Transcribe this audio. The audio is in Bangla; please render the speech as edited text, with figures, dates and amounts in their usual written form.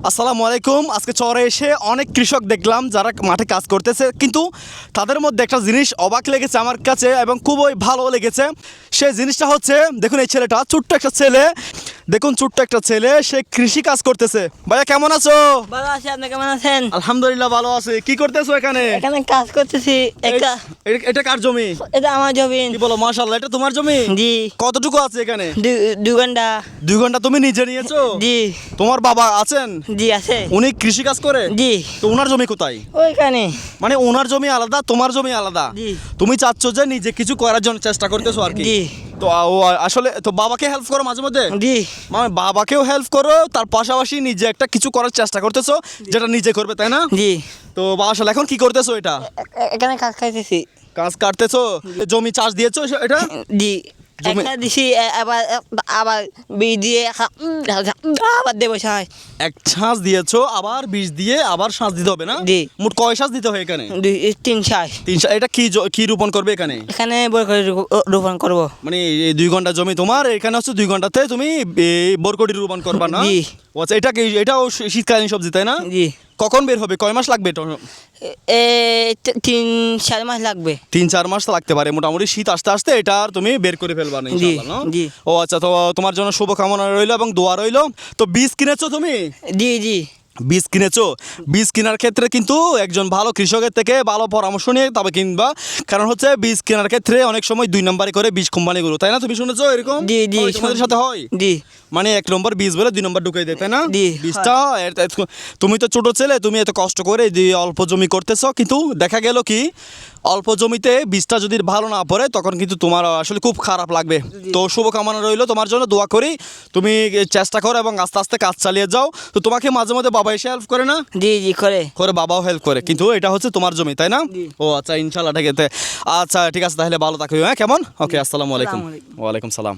আসসালামু আলাইকুম। আজকে চরে এসে অনেক কৃষক দেখলাম যারা মাঠে কাজ করতেছে, কিন্তু তাদের মধ্যে একটা জিনিস অবাক লেগেছে আমার কাছে এবং খুবই ভালো লেগেছে। সেই জিনিসটা হচ্ছে, দেখুন এই ছেলেটা, ছোট্ট একটা ছেলে, দেখুন ছোট্ট একটা ছেলে, সে কৃষি কাজ করতেছে। ভাইয়া কেমন আছো? ভালো আছি, আপনি কেমন আছেন? আলহামদুলিল্লাহ ভালো আছি। কি করতেছো এখানে? এখানে কাজ করতেছি। এটা কার জমি? এটা আমার জমি। কি বলো, মাশাআল্লাহ, এটা তোমার জমি? জি। কতটুকু আছে এখানে? 2 ঘন্টা। 2 ঘন্টা তুমি নিজে নিয়েছো? জি। তোমার বাবা আছেন? জি আছে। উনি কৃষি কাজ করে? জি। তো ওনার জমি কোথায়? ওইখানে। মানে ওনার জমি আলাদা, তোমার জমি আলাদা। জি। তুমি চাচ্ছ যে নিজে কিছু করার জন্য চেষ্টা করতেছো আর কি। জি। তো ও আসলে তো বাবাকে হেল্প করো মাঝে মধ্যে? জি। মানে বাবাকেও হেল্প করো, তার পাশাপাশি নিজে একটা কিছু করার চেষ্টা করতেছো যেটা নিজে করবে, তাই না? জি। তো আসলে এখন কি করতেছো? এটা এখানে কাজ খাইতেছি। কাজ কাটতেছো? জমি চাষ দিয়েছো এটা? জি। একটা দিছি, আবার আবার বীজ দিয়ে আবার দেবো সার। এক ছাঁচ দিয়েছো, আবার বীজ দিয়ে আবার ছাঁচ দিতে হবে না? জি। মোট কয় ছাঁচ দিতে হয় এখানে? 3 সার। 3 ছাঁচ। এটা কি রোপণ করবে এখানে? এখানে বরকরি রোপণ করব। মানে এই 2 ঘন্টা জমি তোমার, এখানে হচ্ছে 2 ঘন্টাতে তুমি বরকটি রোপণ করবা না? জি। ও আচ্ছা, এটাও শীতকালীন সবজি, তাই না? জি। কখন বের হবে? কয় মাস লাগবে এটা? 3-4 মাস লাগবে। 3-4 মাস লাগতে পারে মোটামুটি। শীত আসতে আসতে এটা আর তুমি বের করে ফেলবা না জি। ইনশাআল্লাহ, না? জি। ও আচ্ছা, তো তোমার জন্য শুভকামনা রইলো এবং দোয়া রইলো। তো বীজ কিনেছো তুমি? জি। জি। বীজ কিনেছো? বীজ কেনার ক্ষেত্রে কিন্তু একজন ভালো কৃষকের থেকে ভালো পরামর্শ নিয়ে তবে কিনবা। কারণ হচ্ছে বীজ কেনার ক্ষেত্রে অনেক সময় 2 নম্বরে করে বীজ কোম্পানিগুলো, তাই না? তুমি শুনেছো এরকম? জি। জি। হয়, তোমাদের সাথে হয়? জি। মানে 1 নম্বর বীজ বলে 2 নম্বর ঢুকিয়ে দেয়, তাই না? জি। বীজটা তুমি তো ছোট ছেলে, তুমি এত কষ্ট করে অল্প জমি করতেছো, কিন্তু দেখা গেল কি অল্প জমিতে বীজটা যদি ভালো না পড়ে তখন কিন্তু তোমার আসলে খুব খারাপ লাগবে। তো শুভকামনা রইলো তোমার জন্য, দোয়া করি তুমি চেষ্টা করো এবং আস্তে আস্তে কাজ চালিয়ে যাও। তো তোমাকে মাঝে মধ্যে বাবা এসে হেল্প করে না? জি। জি করে। বাবাও হেল্প করে, কিন্তু এটা হচ্ছে তোমার জমি, তাই না? জি। ও আচ্ছা, ইনশাল্লাহ ঠিক আছে। আচ্ছা ঠিক আছে, তাহলে ভালো থাকো, হ্যাঁ? কেমন? ওকে, আসসালামু আলাইকুম। আসসালামু আলাইকুম। ওয়ালাইকুম সালাম।